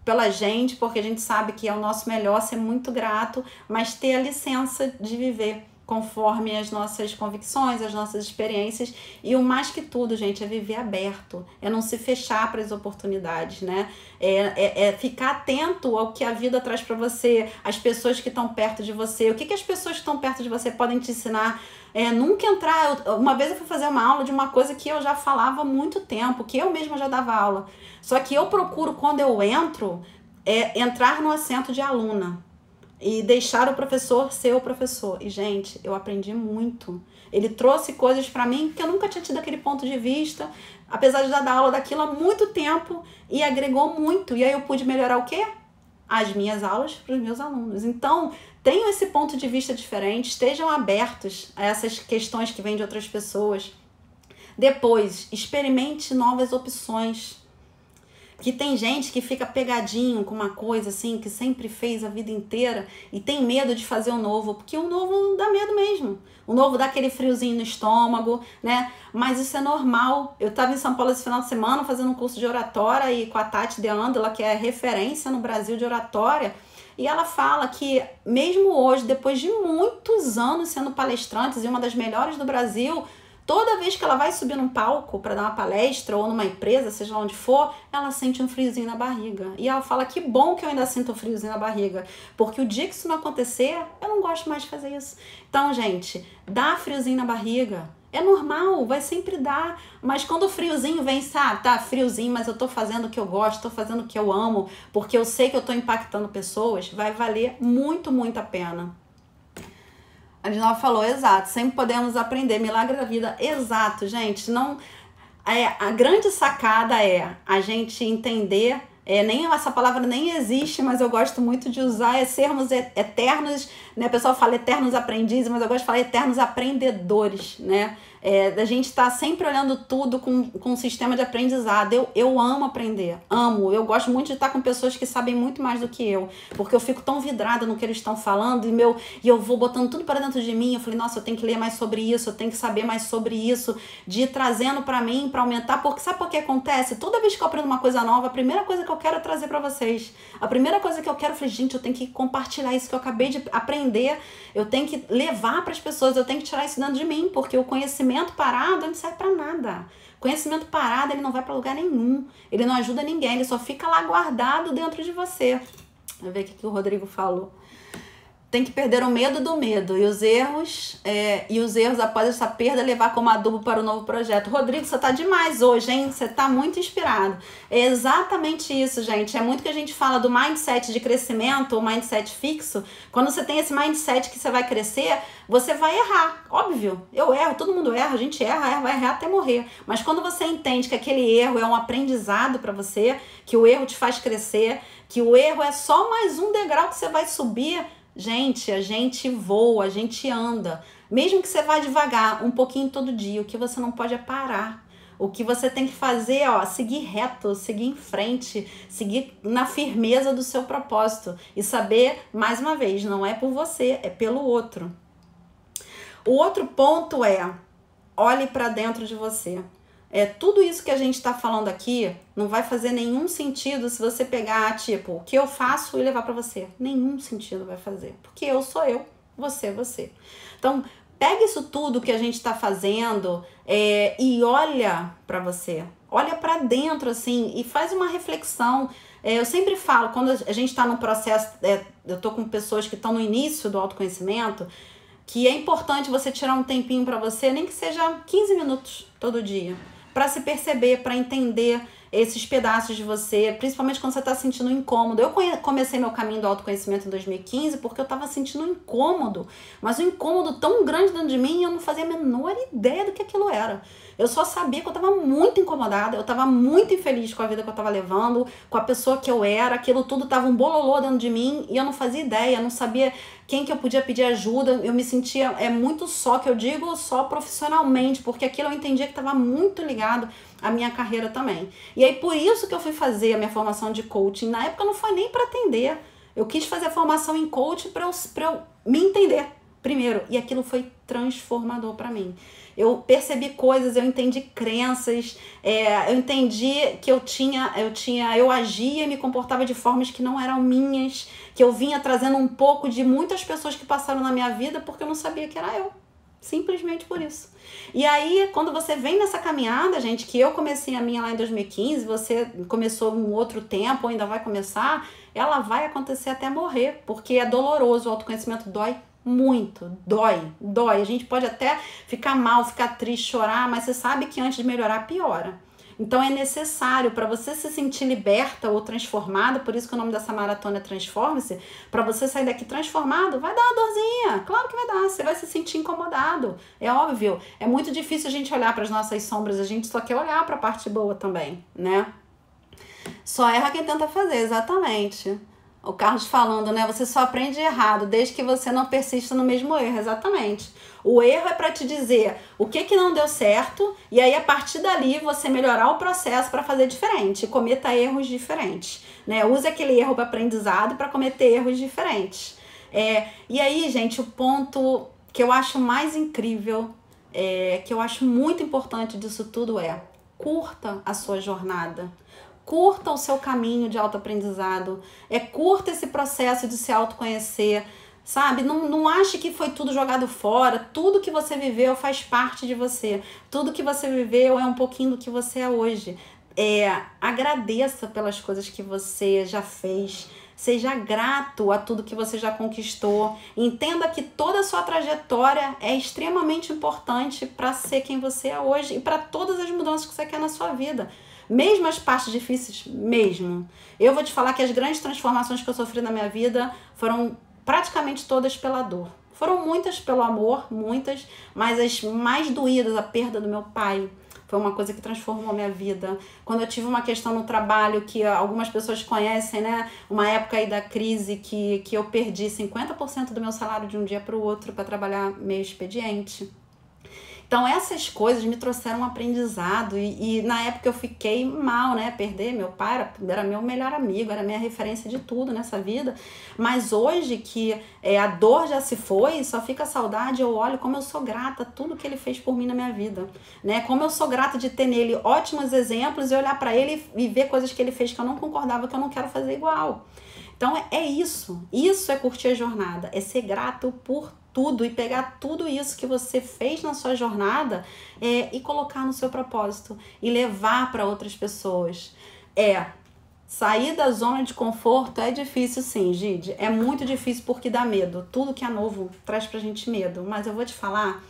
pela gente, porque a gente sabe que é o nosso melhor ser muito grato, mas ter a licença de viver conforme as nossas convicções, as nossas experiências, e o mais que tudo, gente, é viver aberto, é não se fechar para as oportunidades, né? É ficar atento ao que a vida traz para você, as pessoas que estão perto de você, o que as pessoas que estão perto de você podem te ensinar. Nunca entrar... Uma vez eu fui fazer uma aula de uma coisa que eu já falava há muito tempo, que eu mesma já dava aula, só que eu procuro, quando eu entro, entrar no assento de aluna e deixar o professor ser o professor. E, gente, eu aprendi muito. Ele trouxe coisas pra mim que eu nunca tinha tido aquele ponto de vista, apesar de dar aula daquilo há muito tempo, e agregou muito. E aí eu pude melhorar o quê? As minhas aulas para os meus alunos. Então, tenham esse ponto de vista diferente, estejam abertos a essas questões que vêm de outras pessoas. Depois, experimente novas opções. Que tem gente que fica pegadinho com uma coisa assim, que sempre fez a vida inteira e tem medo de fazer o novo, porque o novo dá medo mesmo. O novo dá aquele friozinho no estômago, né? Mas isso é normal. Eu estava em São Paulo esse final de semana fazendo um curso de oratória e com a Tati De Andela, que é referência no Brasil de oratória, e ela fala que mesmo hoje, depois de muitos anos sendo palestrante e uma das melhores do Brasil, toda vez que ela vai subir num palco para dar uma palestra ou numa empresa, seja onde for, ela sente um friozinho na barriga. E ela fala, que bom que eu ainda sinto um friozinho na barriga, porque o dia que isso não acontecer, eu não gosto mais de fazer isso. Então, gente, dá friozinho na barriga. É normal, vai sempre dar. Mas quando o friozinho vem, sabe, tá friozinho, mas eu tô fazendo o que eu gosto, tô fazendo o que eu amo, porque eu sei que eu tô impactando pessoas, vai valer muito, muito a pena. A Dinova falou, exato, sempre podemos aprender, milagre da vida, exato, gente, não, a grande sacada é a gente entender, nem essa palavra nem existe, mas eu gosto muito de usar, sermos eternos, né, o pessoal fala eternos aprendizes, mas eu gosto de falar eternos aprendedores, né, Da gente estar sempre olhando tudo com um sistema de aprendizado. Eu amo aprender, amo. Eu gosto muito de estar com pessoas que sabem muito mais do que eu, porque eu fico tão vidrada no que eles estão falando e eu vou botando tudo para dentro de mim. Eu falei, nossa, eu tenho que ler mais sobre isso, eu tenho que saber mais sobre isso, de ir trazendo para mim, para aumentar, porque sabe por que acontece? Toda vez que eu aprendo uma coisa nova, a primeira coisa que eu quero é trazer para vocês. A primeira coisa que eu quero, eu falei, gente, eu tenho que compartilhar isso que eu acabei de aprender, eu tenho que levar para as pessoas, eu tenho que tirar isso dentro de mim, porque o conhecimento parado não serve para nada. Conhecimento parado, ele não vai para lugar nenhum. Ele não ajuda ninguém, ele só fica lá guardado dentro de você. Vamos ver o que o Rodrigo falou. Tem que perder o medo do medo e os erros após essa perda levar como adubo para o novo projeto. Rodrigo, você tá demais hoje, hein? Você tá muito inspirado. É exatamente isso, gente. É muito que a gente fala do mindset de crescimento, ou mindset fixo. Quando você tem esse mindset que você vai crescer, você vai errar. Óbvio, eu erro, todo mundo erra, a gente erra, vai errar até morrer. Mas quando você entende que aquele erro é um aprendizado para você, que o erro te faz crescer, que o erro é só mais um degrau que você vai subir, gente, a gente voa, a gente anda. Mesmo que você vá devagar, um pouquinho todo dia, o que você não pode é parar. O que você tem que fazer é seguir reto, seguir em frente, seguir na firmeza do seu propósito. E saber, mais uma vez, não é por você, é pelo outro. O outro ponto é, olhe para dentro de você. Tudo isso que a gente está falando aqui não vai fazer nenhum sentido se você pegar, tipo, o que eu faço e levar para você. Nenhum sentido vai fazer, porque eu sou eu, você é você. Então, pega isso tudo que a gente está fazendo e olha para você. Olha para dentro, assim, e faz uma reflexão. Eu sempre falo, quando a gente está no processo, eu tô com pessoas que estão no início do autoconhecimento, que é importante você tirar um tempinho para você, nem que seja 15 minutos todo dia, para se perceber, para entender esses pedaços de você, principalmente quando você está sentindo incômodo. Eu comecei meu caminho do autoconhecimento em 2015 porque eu estava sentindo um incômodo, mas um incômodo tão grande dentro de mim, eu não fazia a menor ideia do que aquilo era. Eu só sabia que eu estava muito incomodada, eu estava muito infeliz com a vida que eu estava levando, com a pessoa que eu era, aquilo tudo estava um bololô dentro de mim e eu não fazia ideia, eu não sabia quem que eu podia pedir ajuda, eu me sentia muito só, que eu digo só profissionalmente, porque aquilo eu entendia que estava muito ligado à minha carreira também. E aí por isso que eu fui fazer a minha formação de coaching. Na época não foi nem para atender, eu quis fazer a formação em coaching para eu me entender primeiro, e aquilo foi transformador para mim. Eu percebi coisas, eu entendi crenças, eu entendi que eu agia e me comportava de formas que não eram minhas, que eu vinha trazendo um pouco de muitas pessoas que passaram na minha vida porque eu não sabia que era eu. Simplesmente por isso. E aí, quando você vem nessa caminhada, gente, que eu comecei a minha lá em 2015, você começou um outro tempo, ou ainda vai começar, ela vai acontecer até morrer, porque é doloroso, o autoconhecimento dói muito, dói. A gente pode até ficar mal, ficar triste, chorar, mas você sabe que antes de melhorar, piora. Então é necessário para você se sentir liberta ou transformada, por isso que o nome dessa maratona é Transforme-se, para você sair daqui transformado, vai dar uma dorzinha, claro que vai dar, você vai se sentir incomodado, é óbvio. É muito difícil a gente olhar para as nossas sombras, a gente só quer olhar para a parte boa também, né? Só erra quem tenta fazer, exatamente. O Carlos falando, né? Você só aprende errado desde que você não persista no mesmo erro. Exatamente. O erro é para te dizer o que não deu certo e aí a partir dali você melhorar o processo para fazer diferente. Cometa erros diferentes, né? Use aquele erro para aprendizado para cometer erros diferentes. E aí, gente, o ponto que eu acho mais incrível, que eu acho muito importante disso tudo curta a sua jornada. Curta o seu caminho de autoaprendizado, curta esse processo de se autoconhecer, sabe? Não ache que foi tudo jogado fora, tudo que você viveu faz parte de você, tudo que você viveu é um pouquinho do que você é hoje. Agradeça pelas coisas que você já fez, seja grato a tudo que você já conquistou, entenda que toda a sua trajetória é extremamente importante para ser quem você é hoje e para todas as mudanças que você quer na sua vida. Mesmo as partes difíceis, mesmo. Eu vou te falar que as grandes transformações que eu sofri na minha vida foram praticamente todas pela dor. Foram muitas pelo amor, muitas, mas as mais doídas, a perda do meu pai, foi uma coisa que transformou a minha vida. Quando eu tive uma questão no trabalho que algumas pessoas conhecem, né? Uma época aí da crise que eu perdi 50% do meu salário de um dia para o outro para trabalhar meio expediente. Então essas coisas me trouxeram um aprendizado e na época eu fiquei mal, né? Perder meu pai era meu melhor amigo, era minha referência de tudo nessa vida. Mas hoje que a dor já se foi, só fica a saudade, eu olho como eu sou grata a tudo que ele fez por mim na minha vida, né? Como eu sou grata de ter nele ótimos exemplos e olhar para ele e ver coisas que ele fez que eu não concordava, que eu não quero fazer igual. Então é isso é curtir a jornada, é ser grato por tudo e pegar tudo isso que você fez na sua jornada e colocar no seu propósito e levar para outras pessoas. Sair da zona de conforto é difícil sim, Gide, é muito difícil porque dá medo, tudo que é novo traz pra gente medo, mas eu vou te falar,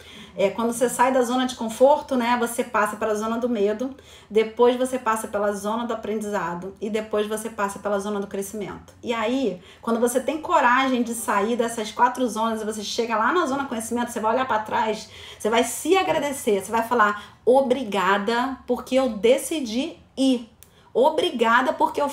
quando você sai da zona de conforto, né, você passa pela zona do medo, depois você passa pela zona do aprendizado e depois você passa pela zona do crescimento. E aí, quando você tem coragem de sair dessas 4 zonas e você chega lá na zona do conhecimento, você vai olhar para trás, você vai se agradecer, você vai falar obrigada porque eu decidi ir. Obrigada porque eu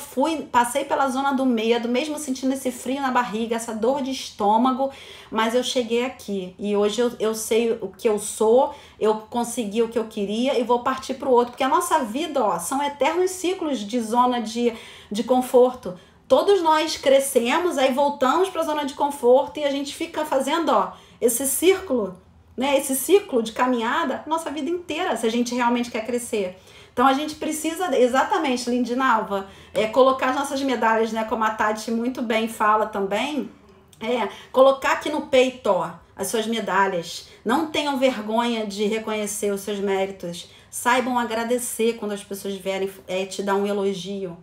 passei pela zona do medo, mesmo sentindo esse frio na barriga, essa dor de estômago, mas eu cheguei aqui e hoje eu sei o que eu sou, eu consegui o que eu queria e vou partir para o outro, porque a nossa vida, são eternos ciclos de zona de conforto. Todos nós crescemos, aí voltamos para a zona de conforto e a gente fica fazendo, esse círculo, né? Esse ciclo de caminhada nossa vida inteira, se a gente realmente quer crescer. Então a gente precisa, exatamente, Lindinalva, colocar as nossas medalhas, né? Como a Tati muito bem fala também, colocar aqui no peito, as suas medalhas. Não tenham vergonha de reconhecer os seus méritos. Saibam agradecer quando as pessoas vierem te dar um elogio.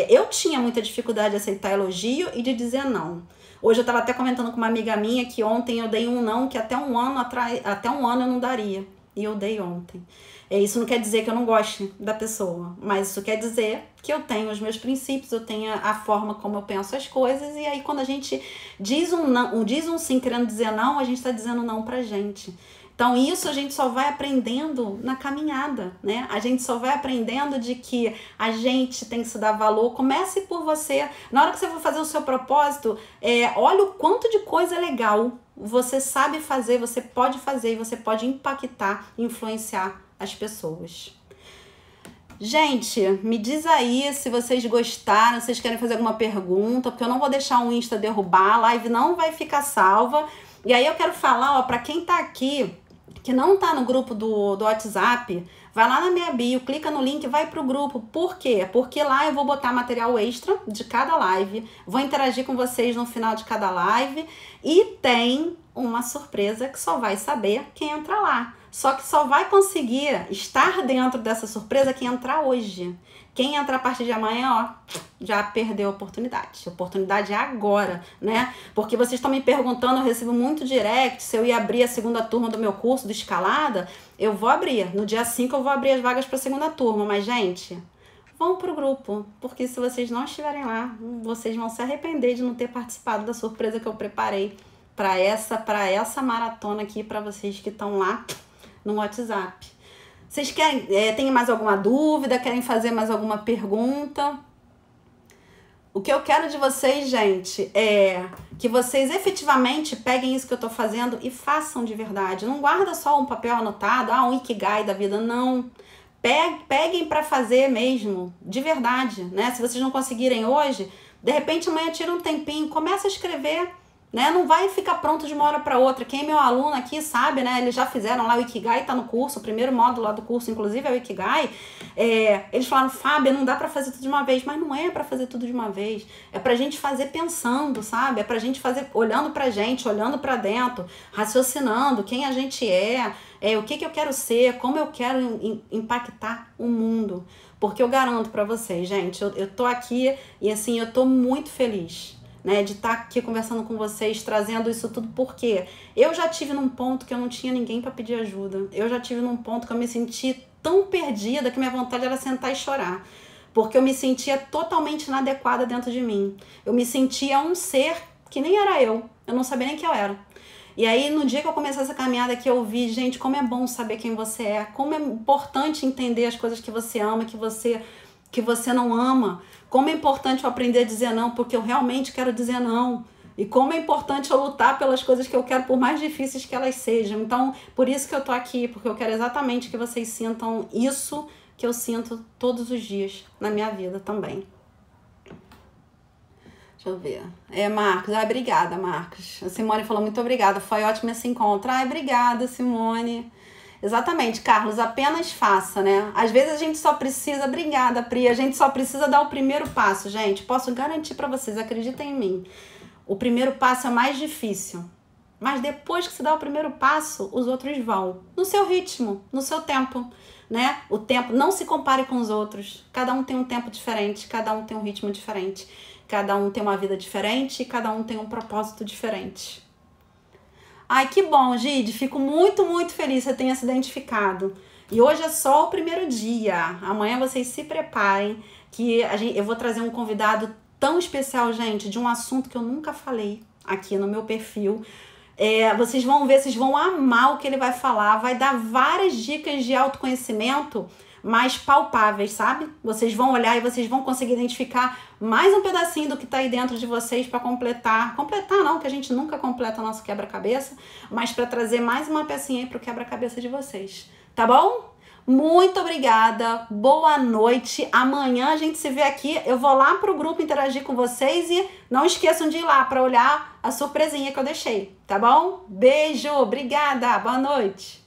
Eu tinha muita dificuldade de aceitar elogio e de dizer não. Hoje eu estava até comentando com uma amiga minha que ontem eu dei um não que até um ano eu não daria. E eu dei ontem. Isso não quer dizer que eu não goste da pessoa, mas isso quer dizer que eu tenho os meus princípios, eu tenho a forma como eu penso as coisas, e aí quando a gente diz um sim querendo dizer não, a gente está dizendo não pra gente. Então isso a gente só vai aprendendo na caminhada, né? A gente só vai aprendendo de que a gente tem que se dar valor. Comece por você. Na hora que você for fazer o seu propósito, olha o quanto de coisa legal você sabe fazer, você pode fazer e você pode impactar, influenciar as pessoas. Gente, me diz aí se vocês gostaram, se vocês querem fazer alguma pergunta, porque eu não vou deixar o Insta derrubar, a live não vai ficar salva. E aí eu quero falar, pra quem tá aqui, que não tá no grupo do WhatsApp, vai lá na minha bio, clica no link e vai pro grupo. Por quê? Porque lá eu vou botar material extra de cada live, vou interagir com vocês no final de cada live e tem uma surpresa que só vai saber quem entra lá. Só que só vai conseguir estar dentro dessa surpresa quem entrar hoje. Quem entrar a partir de amanhã, já perdeu a oportunidade. A oportunidade é agora, né? Porque vocês estão me perguntando, eu recebo muito direct, se eu ia abrir a segunda turma do meu curso de escalada. Eu vou abrir. No dia 5 eu vou abrir as vagas para a segunda turma. Mas, gente, vão pro grupo. Porque se vocês não estiverem lá, vocês vão se arrepender de não ter participado da surpresa que eu preparei para essa maratona aqui, para vocês que estão lá no WhatsApp. Vocês querem, tem mais alguma dúvida? Querem fazer mais alguma pergunta? O que eu quero de vocês, gente, é que vocês efetivamente peguem isso que eu tô fazendo e façam de verdade. Não guarda só um papel anotado, um Ikigai da vida, não. Peguem para fazer mesmo, de verdade, né? Se vocês não conseguirem hoje, de repente amanhã tira um tempinho, começa a escrever, né? Não vai ficar pronto de uma hora para outra. Quem é meu aluno aqui sabe, né? Eles já fizeram lá o Ikigai, tá no curso, o primeiro módulo lá do curso, inclusive, é o Ikigai. Eles falaram, Fábia, não dá para fazer tudo de uma vez. Mas não é para fazer tudo de uma vez. É pra gente fazer pensando, sabe? É pra gente fazer olhando pra gente, olhando pra dentro, raciocinando quem a gente o que eu quero ser, como eu quero impactar o mundo. Porque eu garanto pra vocês, gente, eu tô aqui e assim, eu tô muito feliz, né, de estar aqui conversando com vocês, trazendo isso tudo, porque eu já tive num ponto que eu não tinha ninguém para pedir ajuda. Eu já tive num ponto que eu me senti tão perdida que minha vontade era sentar e chorar, porque eu me sentia totalmente inadequada dentro de mim. Eu me sentia um ser que nem era eu não sabia nem quem eu era. E aí, no dia que eu comecei essa caminhada aqui, eu vi, gente, como é bom saber quem você é, como é importante entender as coisas que você ama, que você não ama. Como é importante eu aprender a dizer não, porque eu realmente quero dizer não. E como é importante eu lutar pelas coisas que eu quero, por mais difíceis que elas sejam. Então, por isso que eu tô aqui, porque eu quero exatamente que vocês sintam isso que eu sinto todos os dias na minha vida também. Deixa eu ver. Marcos. Obrigada, Marcos. A Simone falou muito obrigada. Foi ótimo esse encontro. Obrigada, Simone. Exatamente, Carlos. Apenas faça, né? Às vezes a gente só precisa... Obrigada, Pri. A gente só precisa dar o primeiro passo, gente. Posso garantir pra vocês. Acreditem em mim. O primeiro passo é mais difícil. Mas depois que você dá o primeiro passo, os outros vão. No seu ritmo, no seu tempo, né? O tempo, não se compare com os outros. Cada um tem um tempo diferente, cada um tem um ritmo diferente. Cada um tem uma vida diferente e cada um tem um propósito diferente. Ai, que bom, Gide. Fico muito, muito feliz que você tenha se identificado. E hoje é só o primeiro dia. Amanhã vocês se preparem que eu vou trazer um convidado tão especial, gente, de um assunto que eu nunca falei aqui no meu perfil. Vocês vão ver, vocês vão amar o que ele vai falar. Vai dar várias dicas de autoconhecimento mais palpáveis, sabe? Vocês vão olhar e vocês vão conseguir identificar mais um pedacinho do que tá aí dentro de vocês para completar. Completar não, que a gente nunca completa o nosso quebra-cabeça, mas para trazer mais uma pecinha aí pro quebra-cabeça de vocês. Tá bom? Muito obrigada, boa noite. Amanhã a gente se vê aqui. Eu vou lá pro grupo interagir com vocês e não esqueçam de ir lá para olhar a surpresinha que eu deixei, tá bom? Beijo, obrigada, boa noite.